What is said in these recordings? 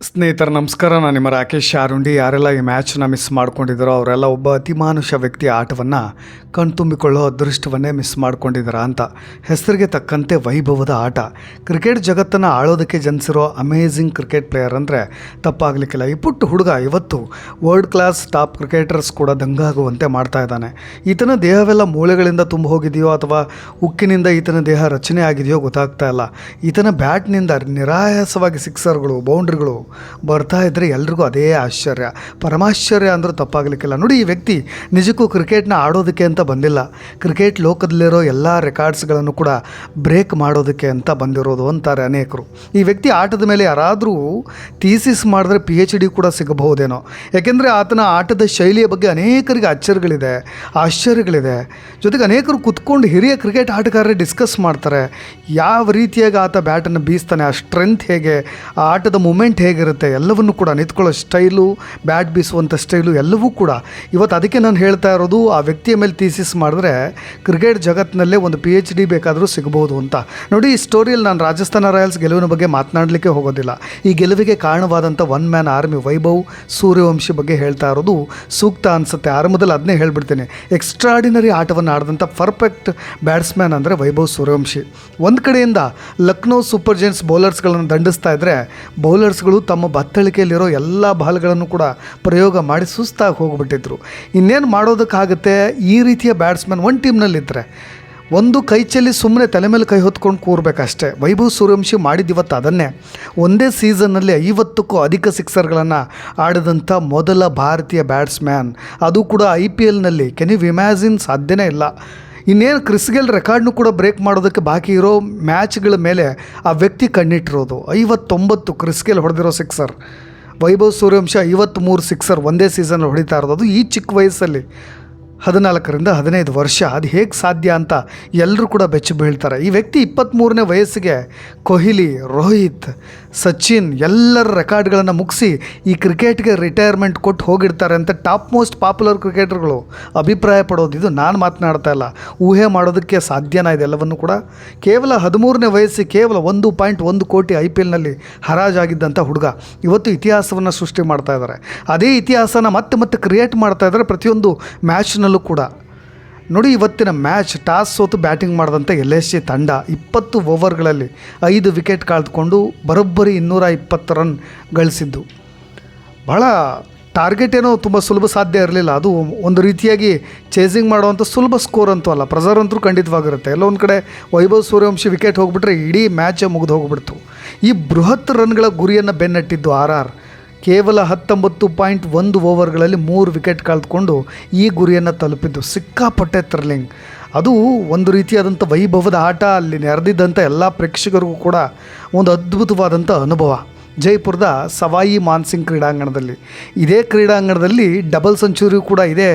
ಸ್ನೇಹಿತರೆ ನಮಸ್ಕಾರ. ನಾನು ನಿಮ್ಮ ರಾಕೇಶ್ ಆರುಂಡಿ. ಯಾರೆಲ್ಲ ಈ ಮ್ಯಾಚನ್ನ ಮಿಸ್ ಮಾಡ್ಕೊಂಡಿದ್ದಾರೋ ಅವರೆಲ್ಲ ಒಬ್ಬ ಅತಿಮಾನುಷ ವ್ಯಕ್ತಿಯ ಆಟವನ್ನು ಕಣ್ತುಂಬಿಕೊಳ್ಳೋ ಅದೃಷ್ಟವನ್ನೇ ಮಿಸ್ ಮಾಡ್ಕೊಂಡಿದ್ದಾರಾ ಅಂತ. ಹೆಸರಿಗೆ ತಕ್ಕಂತೆ ವೈಭವದ ಆಟ. ಕ್ರಿಕೆಟ್ ಜಗತ್ತನ್ನು ಆಳೋದಕ್ಕೆ ಜನಿಸಿರೋ ಅಮೇಝಿಂಗ್ ಕ್ರಿಕೆಟ್ ಪ್ಲೇಯರ್ ಅಂದರೆ ತಪ್ಪಾಗಲಿಕ್ಕಿಲ್ಲ. ಈ ಪುಟ್ಟ ಹುಡುಗ ಇವತ್ತು ವರ್ಲ್ಡ್ ಕ್ಲಾಸ್ ಟಾಪ್ ಕ್ರಿಕೆಟರ್ಸ್ ಕೂಡ ದಂಗಾಗುವಂತೆ ಮಾಡ್ತಾ ಇದ್ದಾನೆ. ಈತನ ದೇಹವೆಲ್ಲ ಮೂಳೆಗಳಿಂದ ತುಂಬ ಹೋಗಿದೆಯೋ ಅಥವಾ ಉಕ್ಕಿನಿಂದ ಈತನ ದೇಹ ರಚನೆ ಆಗಿದೆಯೋ ಗೊತ್ತಾಗ್ತಾ ಇಲ್ಲ. ಈತನ ಬ್ಯಾಟ್ನಿಂದ ನಿರಾಯಾಸವಾಗಿ ಸಿಕ್ಸರ್ಗಳು, ಬೌಂಡ್ರಿಗಳು ಬರ್ತಾ ಇದ್ದರೆ ಎಲ್ರಿಗೂ ಅದೇ ಆಶ್ಚರ್ಯ, ಪರಮಾಶ್ಚರ್ಯ ಅಂದರೂ ತಪ್ಪಾಗಲಿಕ್ಕಿಲ್ಲ. ನೋಡಿ, ಈ ವ್ಯಕ್ತಿ ನಿಜಕ್ಕೂ ಕ್ರಿಕೆಟ್ನ ಆಡೋದಕ್ಕೆ ಅಂತ ಬಂದಿಲ್ಲ. ಕ್ರಿಕೆಟ್ ಲೋಕದಲ್ಲಿರೋ ಎಲ್ಲ ರೆಕಾರ್ಡ್ಸ್ಗಳನ್ನು ಕೂಡ ಬ್ರೇಕ್ ಮಾಡೋದಕ್ಕೆ ಅಂತ ಬಂದಿರೋದು ಅಂತಾರೆ ಅನೇಕರು. ಈ ವ್ಯಕ್ತಿ ಆಟದ ಮೇಲೆ ಯಾರಾದರೂ ಥೀಸಿಸ್ ಮಾಡಿದ್ರೆ PhD ಕೂಡ ಸಿಗಬಹುದೇನೋ. ಯಾಕೆಂದರೆ ಆತನ ಆಟದ ಶೈಲಿಯ ಬಗ್ಗೆ ಅನೇಕರಿಗೆ ಆಶ್ಚರ್ಯಗಳಿದೆ. ಜೊತೆಗೆ ಅನೇಕರು ಕುತ್ಕೊಂಡು ಹಿರಿಯ ಕ್ರಿಕೆಟ್ ಆಟಗಾರರೇ ಡಿಸ್ಕಸ್ ಮಾಡ್ತಾರೆ. ಯಾವ ರೀತಿಯಾಗಿ ಆತ ಬ್ಯಾಟನ್ನು ಬೀಸ್ತಾನೆ, ಆ ಸ್ಟ್ರೆಂತ್ ಹೇಗೆ, ಆ ಆಟದ ಮೂಮೆಂಟ್ ಹೇಗಿರುತ್ತೆ, ಎಲ್ಲವನ್ನೂ ಕೂಡ ನಿಂತ್ಕೊಳ್ಳೋ ಸ್ಟೈಲು, ಬ್ಯಾಟ್ ಬೀಸುವಂಥ ಸ್ಟೈಲು ಎಲ್ಲವೂ ಕೂಡ ಇವತ್ತು. ಅದಕ್ಕೆ ನಾನು ಹೇಳ್ತಾ ಇರೋದು, ಆ ವ್ಯಕ್ತಿಯ ಮೇಲೆ ಥೀಸಿಸ್ ಮಾಡಿದ್ರೆ ಕ್ರಿಕೆಟ್ ಜಗತ್ತಿನಲ್ಲೇ ಒಂದು PhD ಬೇಕಾದರೂ ಸಿಗಬಹುದು ಅಂತ. ನೋಡಿ, ಈ ಸ್ಟೋರಿಯಲ್ಲಿ ನಾನು ರಾಜಸ್ಥಾನ ರಾಯಲ್ಸ್ ಗೆಲುವಿನ ಬಗ್ಗೆ ಮಾತನಾಡಲಿಕ್ಕೆ ಹೋಗೋದಿಲ್ಲ. ಈ ಗೆಲುವಿಗೆ ಕಾರಣವಾದಂಥ one man army Vaibhav Suryavanshi ಬಗ್ಗೆ ಹೇಳ್ತಾ ಇರೋದು ಸೂಕ್ತ ಅನಿಸುತ್ತೆ. ಆರಂಭದಲ್ಲಿ ಅದನ್ನೇ ಹೇಳ್ಬಿಡ್ತೇನೆ. ಎಕ್ಸ್ಟ್ರಾಡಿನರಿ ಆಟವನ್ನು ಆಡಿದಂಥ ಪರ್ಫೆಕ್ಟ್ ಬ್ಯಾಟ್ಸ್ಮ್ಯಾನ್ ಅಂದರೆ ವೈಭವ್ ಸೂರ್ಯವಂಶಿ. ಒಂದು ಕಡೆಯಿಂದ ಲಕ್ನೋ ಸೂಪರ್ ಜೈಂಟ್ಸ್ ಬೌಲರ್ಸ್ಗಳನ್ನು ದಂಡಿಸ್ತಾ ಇದ್ದರೆ ಬೌಲರ್ಸ್ಗಳು ತಮ್ಮ ಬತ್ತಳಿಕೆಯಲ್ಲಿರೋ ಎಲ್ಲ ಬಾಲ್ಗಳನ್ನು ಕೂಡ ಪ್ರಯೋಗ ಮಾಡಿ ಸುಸ್ತಾಗಿ ಹೋಗಿಬಿಟ್ಟಿದ್ರು. ಇನ್ನೇನು ಮಾಡೋದಕ್ಕಾಗುತ್ತೆ? ಈ ರೀತಿಯ ಬ್ಯಾಟ್ಸ್ಮನ್ ಒಂದು ಟೀಮ್ನಲ್ಲಿದ್ದರೆ ಒಂದು ಕೈ ಚೆಲ್ಲಿ ಸುಮ್ಮನೆ ತಲೆ ಮೇಲೆ ಕೈ ಹೊತ್ಕೊಂಡು ಕೂರಬೇಕಷ್ಟೇ. ವೈಭವ್ ಸೂರ್ಯವಂಶಿ ಮಾಡಿದ್ದಿವತ್ತು ಅದನ್ನೇ. ಒಂದೇ ಸೀಸನ್ನಲ್ಲಿ 50ಕ್ಕೂ ಅಧಿಕ ಸಿಕ್ಸರ್ಗಳನ್ನು ಆಡಿದಂಥ ಮೊದಲ ಭಾರತೀಯ ಬ್ಯಾಟ್ಸ್ಮ್ಯಾನ್, ಅದು ಕೂಡ IPLನಲ್ಲಿ. Can you imagine? ಸಾಧ್ಯನೇ ಇಲ್ಲ. ಇನ್ನೇನು ಕ್ರಿಸ್ ಗೇಲ್ ರೆಕಾರ್ಡ್ನು ಕೂಡ ಬ್ರೇಕ್ ಮಾಡೋದಕ್ಕೆ ಬಾಕಿ ಇರೋ ಮ್ಯಾಚ್ಗಳ ಮೇಲೆ ಆ ವ್ಯಕ್ತಿ ಕಣ್ಣಿಟ್ಟಿರೋದು. 59 ಕ್ರಿಸ್ ಗೇಲ್ ಹೊಡೆದಿರೋ ಸಿಕ್ಸರ್. ವೈಭವ್ ಸೂರ್ಯವಂಶಿ 53 ಸಿಕ್ಸರ್ ಒಂದೇ ಸೀಸನಲ್ಲಿ ಹೊಡಿತಾ ಇರೋದು. ಈ ಚಿಕ್ಕ ವಯಸ್ಸಲ್ಲಿ 14ರಿಂದ 15 ವರ್ಷ. ಅದು ಹೇಗೆ ಸಾಧ್ಯ ಅಂತ ಎಲ್ಲರೂ ಕೂಡ ಬೆಚ್ಚಿ ಬೀಳ್ತಾರೆ. ಈ ವ್ಯಕ್ತಿ 23ನೇ ವಯಸ್ಸಿಗೆ ಕೊಹ್ಲಿ, ರೋಹಿತ್, ಸಚಿನ್ ಎಲ್ಲರ ರೆಕಾರ್ಡ್ಗಳನ್ನು ಮುಗಿಸಿ ಈ ಕ್ರಿಕೆಟ್ಗೆ ರಿಟೈರ್ಮೆಂಟ್ ಕೊಟ್ಟು ಹೋಗಿರ್ತಾರೆ ಅಂತ ಟಾಪ್ ಮೋಸ್ಟ್ ಪಾಪ್ಯುಲರ್ ಕ್ರಿಕೆಟರ್ಗಳು ಅಭಿಪ್ರಾಯ ಪಡೋದು. ಇದು ನಾನು ಮಾತನಾಡ್ತಾ ಇಲ್ಲ, ಊಹೆ ಮಾಡೋದಕ್ಕೆ ಸಾಧ್ಯನಾ ಇದೆಲ್ಲವನ್ನು ಕೂಡ? ಕೇವಲ 13ನೇ ವಯಸ್ಸಿಗೆ ಕೇವಲ 1.1 ಕೋಟಿ IPLನಲ್ಲಿ ಹರಾಜಾಗಿದ್ದಂಥ ಹುಡುಗ ಇವತ್ತು ಇತಿಹಾಸವನ್ನು ಸೃಷ್ಟಿ ಮಾಡ್ತಾ ಇದ್ದಾರೆ. ಅದೇ ಇತಿಹಾಸನ ಮತ್ತೆ ಕ್ರಿಯೇಟ್ ಮಾಡ್ತಾ ಇದ್ದಾರೆ ಪ್ರತಿಯೊಂದು ಮ್ಯಾಚ್ನಲ್ಲೂ ಕೂಡ. ನೋಡಿ, ಇವತ್ತಿನ ಮ್ಯಾಚ್ ಟಾಸ್ ಸೋತು ಬ್ಯಾಟಿಂಗ್ ಮಾಡಿದಂಥ LSG ತಂಡ 20 ಓವರ್ಗಳಲ್ಲಿ 5 ವಿಕೆಟ್ ಕಳೆದುಕೊಂಡು ಬರೋಬ್ಬರಿ 220 ರನ್ ಗಳಿಸಿದ್ದು. ಭಾಳ ಟಾರ್ಗೆಟ್ ಏನೋ ತುಂಬ ಸುಲಭ ಸಾಧ್ಯ ಇರಲಿಲ್ಲ. ಅದು ಒಂದು ರೀತಿಯಾಗಿ ಚೇಸಿಂಗ್ ಮಾಡುವಂಥ ಸುಲಭ ಸ್ಕೋರ್ ಅಂತೂ ಅಲ್ಲ. ಪ್ರೆಸರ್ ಅಂತೂ ಖಂಡಿತವಾಗಿರುತ್ತೆ. ಎಲ್ಲೋ ಒಂದು ಕಡೆ ವೈಭವ್ ಸೂರ್ಯವಂಶಿ ವಿಕೆಟ್ ಹೋಗಿಬಿಟ್ರೆ ಇಡೀ ಮ್ಯಾಚೇ ಮುಗಿದು ಹೋಗ್ಬಿಡ್ತು. ಈ ಬೃಹತ್ ರನ್ಗಳ ಗುರಿಯನ್ನು ಬೆನ್ನಟ್ಟಿದ್ದು RR. ಕೇವಲ 19.1 ಓವರ್ಗಳಲ್ಲಿ 3 ವಿಕೆಟ್ ಕಳೆದುಕೊಂಡು ಈ ಗುರಿಯನ್ನು ತಲುಪಿದ್ದು ಸಿಕ್ಕಾಪಟ್ಟೆ ಥ್ರಿಲ್ಲಿಂಗ್. ಅದು ಒಂದು ರೀತಿಯಾದಂಥ ವೈಭವದ ಆಟ. ಅಲ್ಲಿ ನೆರೆದಿದ್ದಂಥ ಎಲ್ಲ ಪ್ರೇಕ್ಷಕರಿಗೂ ಕೂಡ ಒಂದು ಅದ್ಭುತವಾದಂಥ ಅನುಭವ. ಜೈಪುರದ ಸವಾಯಿ ಮಾನ್ಸಿಂಗ್ ಕ್ರೀಡಾಂಗಣದಲ್ಲಿ, ಇದೇ ಕ್ರೀಡಾಂಗಣದಲ್ಲಿ ಡಬಲ್ ಸೆಂಚುರಿ ಕೂಡ ಇದೇ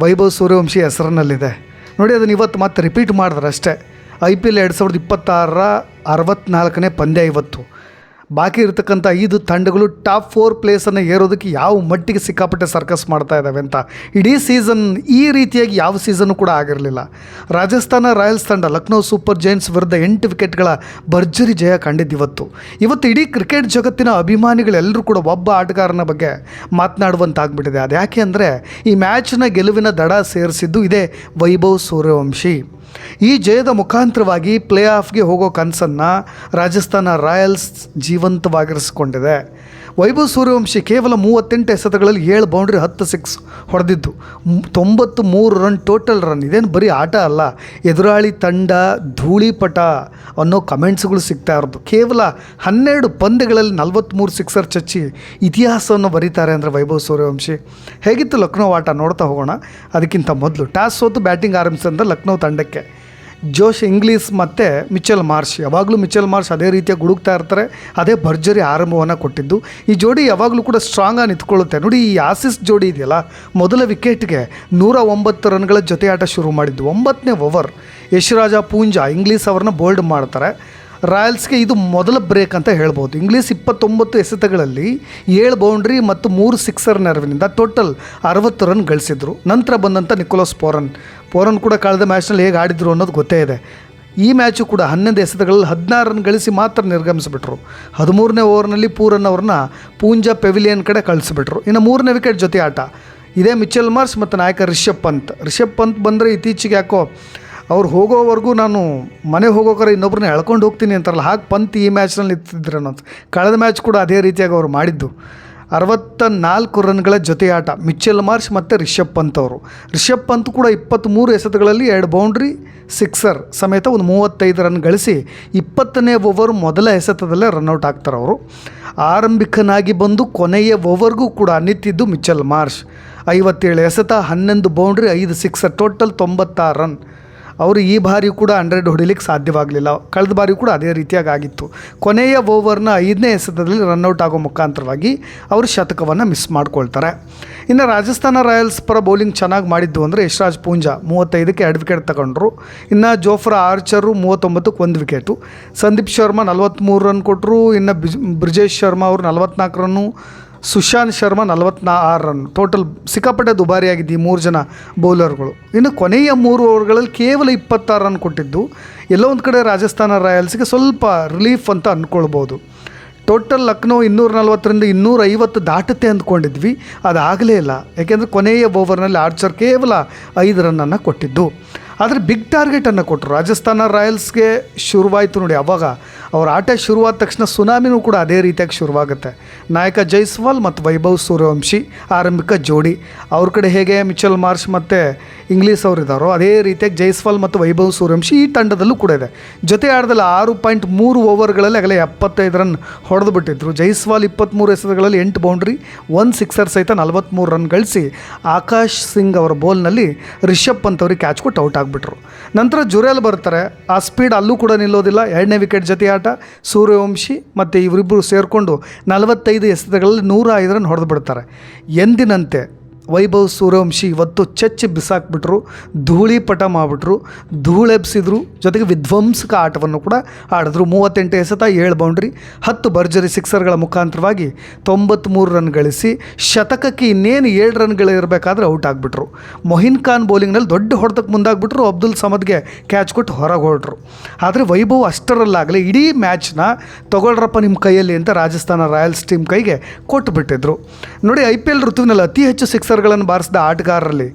ವೈಭವ್ ಸೂರ್ಯವಂಶಿ ಹೆಸರಿನಲ್ಲಿದೆ. ನೋಡಿ, ಅದನ್ನು ಇವತ್ತು ಮತ್ತೆ ರಿಪೀಟ್ ಮಾಡಿದ್ರೆ ಅಷ್ಟೇ. IPL 2026ರ 64ನೇ ಪಂದ್ಯ ಇವತ್ತು. ಬಾಕಿ ಇರತಕ್ಕಂಥ 5 ತಂಡಗಳು ಟಾಪ್ 4 ಪ್ಲೇಸನ್ನು ಏರೋದಕ್ಕೆ ಯಾವ ಮಟ್ಟಿಗೆ ಸಿಕ್ಕಾಪಟ್ಟೆ ಸರ್ಕಸ್ ಮಾಡ್ತಾ ಇದ್ದಾವೆ ಅಂತ. ಇಡೀ ಸೀಸನ್ ಈ ರೀತಿಯಾಗಿ ಯಾವ ಸೀಸನ್ನು ಕೂಡ ಆಗಿರಲಿಲ್ಲ. ರಾಜಸ್ಥಾನ ರಾಯಲ್ಸ್ ತಂಡ ಲಕ್ನೋ ಸೂಪರ್ ಜೈಂಟ್ಸ್ ವಿರುದ್ಧ 8 ವಿಕೆಟ್ಗಳ ಭರ್ಜರಿ ಜಯ ಕಂಡಿದ್ದು ಇವತ್ತು ಇಡೀ ಕ್ರಿಕೆಟ್ ಜಗತ್ತಿನ ಅಭಿಮಾನಿಗಳೆಲ್ಲರೂ ಕೂಡ ಒಬ್ಬ ಆಟಗಾರನ ಬಗ್ಗೆ ಮಾತನಾಡುವಂತಾಗ್ಬಿಟ್ಟಿದೆ. ಅದು ಯಾಕೆ ಅಂದರೆ ಈ ಮ್ಯಾಚ್ನ ಗೆಲುವಿನ ದಡ ಸೇರಿಸಿದ್ದು ಇದೇ ವೈಭವ್ ಸೂರ್ಯವಂಶಿ. ಈ ಜಯದ ಮುಖಾಂತರವಾಗಿ ಪ್ಲೇ ಆಫ್ಗೆ ಹೋಗೋ ಕನಸನ್ನು ರಾಜಸ್ಥಾನ ರಾಯಲ್ಸ್ ಜೀವಂತವಾಗಿರಿಸಿಕೊಂಡಿದೆ. ವೈಭವ್ ಸೂರ್ಯವಂಶಿ ಕೇವಲ 38 ಎಸೆತಗಳಲ್ಲಿ 7 ಬೌಂಡ್ರಿ 10 ಸಿಕ್ಸ್ ಹೊಡೆದಿದ್ದು, 93 ರನ್ ಟೋಟಲ್ ರನ್. ಇದೇನು ಬರೀ ಆಟ ಅಲ್ಲ, ಎದುರಾಳಿ ತಂಡ ಧೂಳಿಪಟ ಅನ್ನೋ ಕಮೆಂಟ್ಸ್ಗಳು ಸಿಗ್ತಾ ಇರೋದು. ಕೇವಲ 12 ಪಂದ್ಯಗಳಲ್ಲಿ 43 ಸಿಕ್ಸರ್ ಚಚ್ಚಿ ಇತಿಹಾಸವನ್ನು ಬರೀತಾರೆ ಅಂದರೆ ವೈಭವ್ ಸೂರ್ಯವಂಶಿ. ಹೇಗಿತ್ತು ಲಕ್ನೋ ಆಟ ನೋಡ್ತಾ ಹೋಗೋಣ. ಅದಕ್ಕಿಂತ ಮೊದಲು ಟಾಸ್ ಸೋತು ಬ್ಯಾಟಿಂಗ್ ಆರಂಭಿಸಿದ ಲಕ್ನೋ ತಂಡಕ್ಕೆ ಜೋಶ್ ಇಂಗ್ಲೀಸ್ ಮತ್ತು ಮಿಚೆಲ್ ಮಾರ್ಷ್. ಯಾವಾಗಲೂ ಮಿಚೆಲ್ ಮಾರ್ಷ್ ಅದೇ ರೀತಿಯಾಗಿ ಹುಡುಕ್ತಾ ಇರ್ತಾರೆ. ಅದೇ ಭರ್ಜರಿ ಆರಂಭವನ್ನು ಕೊಟ್ಟಿದ್ದು. ಈ ಜೋಡಿ ಯಾವಾಗಲೂ ಕೂಡ ಸ್ಟ್ರಾಂಗಾಗಿ ನಿಂತ್ಕೊಳ್ಳುತ್ತೆ. ನೋಡಿ, ಈ ಆಸಿಸ್ ಜೋಡಿ ಇದೆಯಲ್ಲ, ಮೊದಲ ವಿಕೆಟ್ಗೆ 109 ರನ್ಗಳ ಜೊತೆ ಆಟ ಶುರು ಮಾಡಿದ್ದು. 9ನೇ ಓವರ್ ಯಶ್ರಾಜ ಪೂಂಜಾ ಇಂಗ್ಲೀಸ್ ಅವರನ್ನ ಬೋಲ್ಡ್ ಮಾಡ್ತಾರೆ. ರಾಯಲ್ಸ್ಗೆ ಇದು ಮೊದಲ ಬ್ರೇಕ್ ಅಂತ ಹೇಳ್ಬೋದು. ಇಂಗ್ಲೀಸ್ 29 ಎಸೆತಗಳಲ್ಲಿ 7 ಬೌಂಡ್ರಿ ಮತ್ತು 3 ಸಿಕ್ಸರ್ ನೆರವಿನಿಂದ ಟೋಟಲ್ 60 ರನ್ ಗಳಿಸಿದ್ರು. ನಂತರ ಬಂದಂಥ ನಿಕೋಲಸ್ ಪೋರನ್ ಕೂಡ ಕಳೆದ ಮ್ಯಾಚ್ನಲ್ಲಿ ಹೇಗೆ ಆಡಿದ್ರು ಅನ್ನೋದು ಗೊತ್ತೇ ಇದೆ. ಈ ಮ್ಯಾಚು ಕೂಡ 11 ಎಸೆತಗಳಲ್ಲಿ 16 ರನ್ ಗಳಿಸಿ ಮಾತ್ರ ನಿರ್ಗಮಿಸಿಬಿಟ್ರು. 13ನೇ ಓವರ್ನಲ್ಲಿ ಪೂರನ್ ಅವ್ರನ್ನ ಪೂಂಜಾ ಪೆವಿಲಿಯನ್ ಕಡೆ ಕಳಿಸಿಬಿಟ್ರು. ಇನ್ನು 3ನೇ ವಿಕೆಟ್ ಜೊತೆ ಆಟ ಇದೇ ಮಿಚೆಲ್ ಮಾರ್ಷ್ ಮತ್ತು ನಾಯಕ ರಿಷಬ್ ಪಂತ್ ಬಂದರೆ ಇತ್ತೀಚೆಗೆ ಯಾಕೋ ಅವ್ರು ಹೋಗೋವರೆಗೂ ನಾನು ಮನೆ ಹೋಗೋಕರ ಇನ್ನೊಬ್ಬರನ್ನ ಎಳ್ಕೊಂಡು ಹೋಗ್ತೀನಿ ಅಂತಾರಲ್ಲ, ಹಾಗೆ ಪಂತ್ ಈ ಮ್ಯಾಚ್ನಲ್ಲಿ ನಿಂತಿದ್ರು ಅನ್ನೋದು. ಕಳೆದ ಮ್ಯಾಚ್ ಕೂಡ ಅದೇ ರೀತಿಯಾಗಿ ಅವ್ರು ಮಾಡಿದ್ದು. 64 ರನ್ಗಳ ಜೊತೆ ಆಟ ಮಿಚೆಲ್ ಮಾರ್ಷ್ ಮತ್ತು ರಿಷಬ್ ಪಂತ್ ಅವರು. ರಿಷಬ್ ಪಂತ್ ಕೂಡ 23 ಎಸೆತಗಳಲ್ಲಿ 2 ಬೌಂಡ್ರಿ, ಸಿಕ್ಸರ್ ಸಮೇತ ಒಂದು 35 ರನ್ ಗಳಿಸಿ 20ನೇ ಓವರ್ ಮೊದಲ ಎಸೆತದಲ್ಲೇ ರನ್ಔಟ್ ಆಗ್ತಾರೆ ಅವರು. ಆರಂಭಿಕನಾಗಿ ಬಂದು ಕೊನೆಯ ಓವರ್ಗೂ ಕೂಡ ನಿಂತಿದ್ದು ಮಿಚೆಲ್ ಮಾರ್ಷ್. 57 ಎಸೆತ, 11 ಬೌಂಡ್ರಿ, 5 ಸಿಕ್ಸರ್, ಟೋಟಲ್ 96 ರನ್. ಅವರು ಈ ಬಾರಿಯೂ ಕೂಡ 100 ಹೊಡಿಲಿಕ್ಕೆ ಸಾಧ್ಯವಾಗಲಿಲ್ಲ. ಕಳೆದ ಬಾರಿಯೂ ಕೂಡ ಅದೇ ರೀತಿಯಾಗಿ ಆಗಿತ್ತು. ಕೊನೆಯ ಓವರ್ನ 5ನೇ ಎಸೆತದಲ್ಲಿ ರನ್ಔಟ್ ಆಗೋ ಮುಖಾಂತರವಾಗಿ ಅವರು ಶತಕವನ್ನು ಮಿಸ್ ಮಾಡ್ಕೊಳ್ತಾರೆ. ಇನ್ನು ರಾಜಸ್ಥಾನ ರಾಯಲ್ಸ್ ಪರ ಬೌಲಿಂಗ್ ಚೆನ್ನಾಗಿ ಮಾಡಿದ್ದು ಅಂದರೆ ಯಶ್ರಾಜ್ ಪೂಂಜಾ 35ಕ್ಕೆ 2 ವಿಕೆಟ್ ತಗೊಂಡ್ರು. ಇನ್ನು ಜೋಫ್ರಾ ಆರ್ಚರು 39ಕ್ಕೆ 1 ವಿಕೆಟು. ಸಂದೀಪ್ ಶರ್ಮಾ 43 ರನ್ ಕೊಟ್ಟರು. ಇನ್ನು ಬ್ರಿಜೇಶ್ ಶರ್ಮಾ ಅವರು 44 run, Sushant Sharma 46 run. Total ಸಿಕ್ಕಾಪಟ್ಟೆ ದುಬಾರಿಯಾಗಿದ್ದು ಈ 3 ಜನ ಬೌಲರ್ಗಳು. ಇನ್ನು ಕೊನೆಯ 3 ಓವರ್ಗಳಲ್ಲಿ ಕೇವಲ 26 ರನ್ ಕೊಟ್ಟಿದ್ದು ಎಲ್ಲೋ ಒಂದು ಕಡೆ ರಾಜಸ್ಥಾನ ರಾಯಲ್ಸ್ಗೆ ಸ್ವಲ್ಪ ರಿಲೀಫ್ ಅಂತ ಅಂದ್ಕೊಳ್ಬೋದು. ಟೋಟಲ್ ಲಕ್ನೋ 240ರಿಂದ 250 ದಾಟುತ್ತೆ ಅಂದ್ಕೊಂಡಿದ್ವಿ, ಅದಾಗಲೇ ಇಲ್ಲ. ಯಾಕೆಂದರೆ ಕೊನೆಯ ಓವರ್ನಲ್ಲಿ ಆರ್ಚರ್ ಕೇವಲ 5 ರನ್ನನ್ನು ಕೊಟ್ಟಿದ್ದು. ಆದರೆ ಬಿಗ್ ಟಾರ್ಗೆಟನ್ನು ಕೊಟ್ಟರು. ರಾಜಸ್ಥಾನ ರಾಯಲ್ಸ್ಗೆ ಶುರುವಾಯಿತು ನೋಡಿ, ಆವಾಗ ಅವ್ರ ಆಟ ಶುರುವಾದ ತಕ್ಷಣ ಸುನಾಮಿನೂ ಕೂಡ ಅದೇ ರೀತಿಯಾಗಿ ಶುರುವಾಗುತ್ತೆ. ನಾಯಕ ಜೈಸ್ವಾಲ್ ಮತ್ತು ವೈಭವ್ ಸೂರ್ಯವಂಶಿ ಆರಂಭಿಕ ಜೋಡಿ. ಅವ್ರ ಕಡೆ ಹೇಗೆ ಮಿಚೆಲ್ ಮಾರ್ಷ್ ಮತ್ತು ಇಂಗ್ಲೀಷ್ ಅವರು ಇದ್ದಾರೋ ಅದೇ ರೀತಿಯಾಗಿ ಜೈಸ್ವಾಲ್ ಮತ್ತು ವೈಭವ್ ಸೂರ್ಯವಂಶಿ ಈ ತಂಡದಲ್ಲೂ ಕೂಡ ಇದೆ. ಜೊತೆ ಆಟದಲ್ಲಿ 6.3 ಓವರ್ಗಳಲ್ಲಿ ಆಗಲೇ 75 ರನ್ ಹೊಡೆದು ಬಿಟ್ಟಿದ್ರು. ಜೈಸ್ವಾಲ್ 23 ಎಸೆತಗಳಲ್ಲಿ 8 ಬೌಂಡ್ರಿ, 1 ಸಿಕ್ಸರ್ ಸಹಿತ 43 ರನ್ ಗಳಿಸಿ ಆಕಾಶ್ ಸಿಂಗ್ ಅವರ ಬೌಲ್ನಲ್ಲಿ ರಿಷಬ್ ಪಂತ್ ಅವ್ರಿಗೆ ಕ್ಯಾಚ್ ಕೊಟ್ಟು ಔಟ್ ಆಗಿಬಿಟ್ರು. ನಂತರ ಜುರೇಲ್ ಬರ್ತಾರೆ. ಆ ಸ್ಪೀಡ್ ಅಲ್ಲೂ ಕೂಡ ನಿಲ್ಲೋದಿಲ್ಲ. 2ನೇ ವಿಕೆಟ್ ಜೊತೆ ಆಟ ಸೂರ್ಯವಂಶಿ ಮತ್ತು ಇವರಿಬ್ಬರು ಸೇರಿಕೊಂಡು 45 ಎಸೆತಗಳಲ್ಲಿ 105 ರನ್ ಹೊಡೆದು ಬಿಡ್ತಾರೆ. ಎಂದಿನಂತೆ ವೈಭವ್ ಸೂರ್ಯವಂಶಿ ಇವತ್ತು ಚೆಚ್ಚಿ ಬಿಸಾಕ್ಬಿಟ್ರು, ಧೂಳಿಪಟ ಮಾಡಿಬಿಟ್ರು, ಧೂಳೆಬ್ಸಿದ್ರು. ಜೊತೆಗೆ ವಿಧ್ವಂಸಕ ಆಟವನ್ನು ಕೂಡ ಆಡಿದ್ರು. 38 ಎಸೆತ, 7 ಬೌಂಡ್ರಿ, 10 ಭರ್ಜರಿ ಸಿಕ್ಸರ್ಗಳ ಮುಖಾಂತರವಾಗಿ 93 ರನ್ ಗಳಿಸಿ ಶತಕಕ್ಕೆ ಇನ್ನೇನು 7 ರನ್ಗಳಿರಬೇಕಾದ್ರೆ ಔಟ್ ಆಗಿಬಿಟ್ರು. ಮೊಹಿನ್ ಖಾನ್ ಬೌಲಿಂಗ್ನಲ್ಲಿ ದೊಡ್ಡ ಹೊಡೆತಕ್ಕೆ ಮುಂದಾಗ್ಬಿಟ್ರು. ಅಬ್ದುಲ್ ಸಮದ್ಗೆ ಕ್ಯಾಚ್ ಕೊಟ್ಟು ಹೊರಗೆ ಹೊರಟ್ರು. ಆದರೆ ವೈಭವ್ ಅಷ್ಟರಲ್ಲಾಗಲೇ ಇಡೀ ಮ್ಯಾಚ್ನ ತಗೊಳ್ರಪ್ಪ ನಿಮ್ಮ ಕೈಯಲ್ಲಿ ಅಂತ ರಾಜಸ್ಥಾನ ರಾಯಲ್ಸ್ ಟೀಮ್ ಕೈಗೆ ಕೊಟ್ಟುಬಿಟ್ಟಿದ್ರು. ನೋಡಿ, IPL ಋತುವಿನಲ್ಲಿ ಅತಿ ಹೆಚ್ಚು ಸಿಕ್ಸರ್ಗಳನ್ನು ಬಾರಿಸಿದ ಆಟಗಾರರಲ್ಲಿ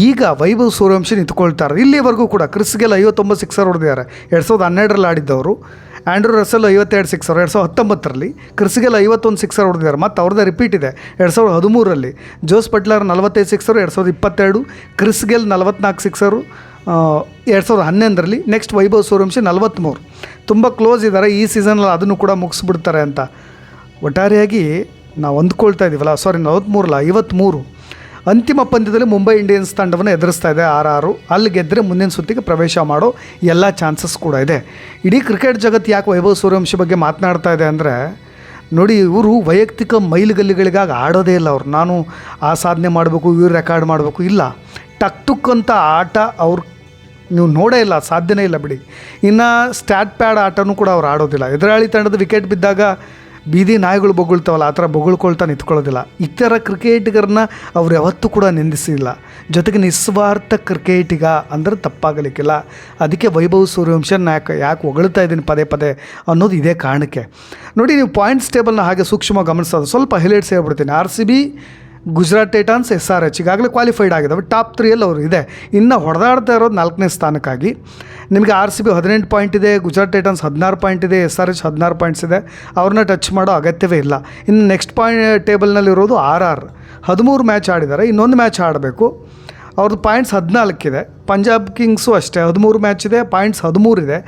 ಈಗ ವೈಭವ್ ಸೂರ್ಯವಂಶಿ ನಿಂತ್ಕೊಳ್ತಾರೆ. ಇಲ್ಲಿವರೆಗೂ ಕೂಡ ಕ್ರಿಸ್ ಗೇಲ್ 59 ಸಿಕ್ಸರ್ ಹೊಡೆದಿದ್ದಾರೆ 2012ರಲ್ಲಿ ಆಡಿದ್ದವರು. ಆ್ಯಂಡ್ರೂ ರಸೆಲ್ 52 ಸಿಕ್ಸರ್ 2019ರಲ್ಲಿ. ಕ್ರಿಸ್ ಗೇಲ್ 51 ಸಿಕ್ಸರ್ ಹೊಡೆದಿದ್ದಾರೆ. ಮತ್ತು ಅವ್ರದ್ದೇ ರಿಪೀಟ್ ಇದೆ 2013ರಲ್ಲಿ. Jos Buttler 45 sixer 2022. Chris Gayle 44 sixer 2011ರಲ್ಲಿ. ನೆಕ್ಸ್ಟ್ ವೈಭವ್ ಸೂರ್ಯವಂಶಿ 43. ತುಂಬ ಕ್ಲೋಸ್ ಇದ್ದಾರೆ. ಈ ಸೀಸನಲ್ಲಿ ಅದನ್ನು ಕೂಡ ಮುಗಿಸ್ಬಿಡ್ತಾರೆ ಅಂತ ಒಟ್ಟಾರೆಯಾಗಿ ನಾವು ಅಂದ್ಕೊಳ್ತಾ ಇದ್ದೀವಲ್ಲ. 53 ಅಂತಿಮ ಪಂದ್ಯದಲ್ಲಿ ಮುಂಬೈ ಇಂಡಿಯನ್ಸ್ ತಂಡವನ್ನು ಎದುರಿಸ್ತಾ ಇದೆ RR. ಅಲ್ಲಿ ಗೆದ್ದರೆ ಮುಂದಿನ ಸುತ್ತಿಗೆ ಪ್ರವೇಶ ಮಾಡೋ ಎಲ್ಲ ಚಾನ್ಸಸ್ ಕೂಡ ಇದೆ. ಇಡೀ ಕ್ರಿಕೆಟ್ ಜಗತ್ತು ಯಾಕೆ ವೈಭವ್ ಸೂರ್ಯವಂಶಿ ಬಗ್ಗೆ ಮಾತನಾಡ್ತಾ ಇದೆ ಅಂದರೆ, ನೋಡಿ, ಇವರು ವೈಯಕ್ತಿಕ ಮೈಲುಗಲ್ಲಿಗಳಿಗಾಗಿ ಆಡೋದೇ ಇಲ್ಲ. ಅವರು ನಾನು ಆ ಸಾಧನೆ ಮಾಡಬೇಕು, ಇವ್ರು ರೆಕಾರ್ಡ್ ಮಾಡಬೇಕು, ಇಲ್ಲ. ಟಕ್ ಅಂತ ಆಟ ಅವ್ರು ನೀವು ನೋಡೇ ಇಲ್ಲ, ಸಾಧ್ಯನೇ ಇಲ್ಲ ಬಿಡಿ. ಇನ್ನು ಸ್ಟ್ಯಾಟ್ ಪ್ಯಾಡ್ ಆಟನೂ ಕೂಡ ಅವ್ರು ಆಡೋದಿಲ್ಲ. ಎದುರಾಳಿ ತಂಡದ ವಿಕೆಟ್ ಬಿದ್ದಾಗ ಬೀದಿ ನಾಯಿಗಳು ಬೊಗಳ್ತಾವಲ್ಲ, ಆ ಥರ ಬೊಗಳ್ಕೊಳ್ತಾ ನಿಂತ್ಕೊಳ್ಳೋದಿಲ್ಲ. ಇತರ ಕ್ರಿಕೆಟಿಗರನ್ನ ಅವ್ರು ಯಾವತ್ತೂ ಕೂಡ ನಿಂದಿಸಿಲ್ಲ. ಜೊತೆಗೆ ನಿಸ್ವಾರ್ಥ ಕ್ರಿಕೆಟಿಗ ಅಂದರೆ ತಪ್ಪಾಗಲಿಕ್ಕಿಲ್ಲ. ಅದಕ್ಕೆ ವೈಭವ್ ಸೂರ್ಯವಂಶನ ಯಾಕೆ ಹೊಗಳ್ತಾ ಇದ್ದೀನಿ ಪದೇ ಅನ್ನೋದು ಇದೇ ಕಾರಣಕ್ಕೆ. ನೋಡಿ, ನೀವು ಪಾಯಿಂಟ್ಸ್ ಟೇಬಲ್ನ ಹಾಗೆ ಸೂಕ್ಷ್ಮವಾಗಿ ಗಮನಿಸೋದು. ಸ್ವಲ್ಪ ಹೈಲೈಟ್ಸ್ ಹೇಳ್ಬಿಡ್ತೀನಿ. RCB, ಗುಜರಾತ್ ಟೈಟಾನ್ಸ್, SRH ಈಗಾಗಲೇ ಕ್ವಾಲಿಫೈಡ್ ಆಗಿದ್ದಾವೆ. ಟಾಪ್ 3ಯಲ್ಲಿ ಅವರು ಇದೆ. ಇನ್ನು ಹೊಡೆದಾಡ್ತಾ ಇರೋದು 4ನೇ ಸ್ಥಾನಕ್ಕಾಗಿ. ನಿಮಗೆ RCB 18 ಪಾಯಿಂಟ್ ಇದೆ, ಗುಜರಾತ್ ಟೈಟಾನ್ಸ್ 16 ಪಾಯಿಂಟ್ ಇದೆ, SRH 16 ಪಾಯಿಂಟ್ಸ್ ಇದೆ. ಅವ್ರನ್ನ ಟಚ್ ಮಾಡೋ ಅಗತ್ಯವೇ ಇಲ್ಲ. ಇನ್ನು ನೆಕ್ಸ್ಟ್ ಟೇಬಲ್ನಲ್ಲಿರೋದು RR 13 ಮ್ಯಾಚ್ ಆಡಿದ್ದಾರೆ. ಇನ್ನೊಂದು ಮ್ಯಾಚ್ ಆಡಬೇಕು. ಅವ್ರದ್ದು ಪಾಯಿಂಟ್ಸ್ 14 ಇದೆ. ಪಂಜಾಬ್ ಕಿಂಗ್ಸು ಅಷ್ಟೇ 13 ಮ್ಯಾಚ್ ಇದೆ, ಪಾಯಿಂಟ್ಸ್ 13 ಇದೆ.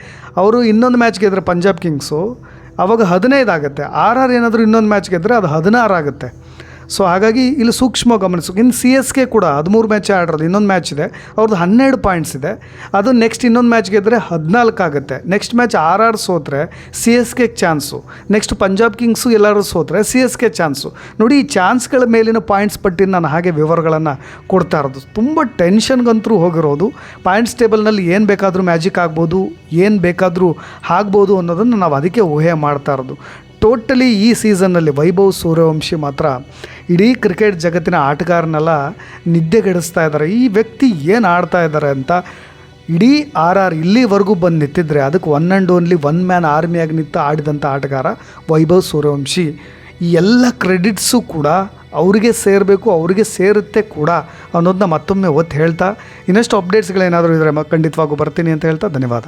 ಅವರು ಇನ್ನೊಂದು ಮ್ಯಾಚ್ ಗೆದ್ದರೆ ಪಂಜಾಬ್ ಕಿಂಗ್ಸು ಆವಾಗ 15 ಆಗುತ್ತೆ. RR ಏನಾದರೂ ಇನ್ನೊಂದು ಮ್ಯಾಚ್ ಗೆದ್ದರೆ ಅದು 16 ಆಗುತ್ತೆ. ಸೊ ಹಾಗಾಗಿ ಇಲ್ಲಿ ಸೂಕ್ಷ್ಮ ಗಮನಿಸು. ಇನ್ನು CSK ಕೂಡ 13 ಮ್ಯಾಚ್ ಆಡಿರೋದು. ಇನ್ನೊಂದು ಮ್ಯಾಚ್ ಇದೆ, ಅವ್ರದ್ದು 12 ಪಾಯಿಂಟ್ಸ್ ಇದೆ. ಅದು ನೆಕ್ಸ್ಟ್ ಇನ್ನೊಂದು ಮ್ಯಾಚ್ ಗೆದ್ದರೆ 14 ಆಗುತ್ತೆ. ನೆಕ್ಸ್ಟ್ ಮ್ಯಾಚ್ RR ಸೋತ್ರೆ CSKಗೆ ಚಾನ್ಸು. ನೆಕ್ಸ್ಟ್ ಪಂಜಾಬ್ ಕಿಂಗ್ಸು ಎಲ್ಲರೂ ಸೋತ್ರೆ CSK ಚಾನ್ಸು. ನೋಡಿ, ಈ ಚಾನ್ಸ್ಗಳ ಮೇಲಿನ ಪಾಯಿಂಟ್ಸ್ ಪಟ್ಟಿ ನಾನು ಹಾಗೆ ವಿವರಗಳನ್ನು ಕೊಡ್ತಾ ಇರೋದು. ತುಂಬ ಟೆನ್ಷನ್ಗಂತರೂ ಹೋಗಿರೋದು. ಪಾಯಿಂಟ್ಸ್ ಟೇಬಲ್ನಲ್ಲಿ ಏನು ಬೇಕಾದರೂ ಮ್ಯಾಜಿಕ್ ಆಗ್ಬೋದು, ಏನು ಬೇಕಾದರೂ ಆಗ್ಬೋದು ಅನ್ನೋದನ್ನು ನಾವು ಅದಕ್ಕೆ ಊಹೆ ಮಾಡ್ತಾ ಇರೋದು. ಟೋಟಲಿ ಈ ಸೀಸನ್ನಲ್ಲಿ ವೈಭವ್ ಸೂರ್ಯವಂಶಿ ಮಾತ್ರ ಇಡೀ ಕ್ರಿಕೆಟ್ ಜಗತ್ತಿನ ಆಟಗಾರನೆಲ್ಲ ನಿದ್ದೆಗೆಡಿಸ್ತಾ ಇದ್ದಾರೆ. ಈ ವ್ಯಕ್ತಿ ಏನು ಆಡ್ತಾ ಇದ್ದಾರೆ ಅಂತ ಇಡೀ ಇಲ್ಲಿವರೆಗೂ ಬಂದು ನಿಂತಿದ್ರೆ ಅದಕ್ಕೆ one and only one man ಆರ್ಮಿಯಾಗಿ ನಿಂತು ಆಡಿದಂಥ ಆಟಗಾರ ವೈಭವ್ ಸೂರ್ಯವಂಶಿ. ಈ ಎಲ್ಲ ಕ್ರೆಡಿಟ್ಸು ಕೂಡ ಅವರಿಗೆ ಸೇರಬೇಕು, ಅವರಿಗೆ ಸೇರುತ್ತೆ ಕೂಡ ಅನ್ನೋದನ್ನ ಮತ್ತೊಮ್ಮೆ ಒತ್ತು ಹೇಳ್ತಾ, ಇನ್ನಷ್ಟು ಅಪ್ಡೇಟ್ಸ್ಗಳೇನಾದರೂ ಇದ್ದರೆ ಖಂಡಿತವಾಗೂ ಬರ್ತೀನಿ ಅಂತ ಹೇಳ್ತಾ ಧನ್ಯವಾದ.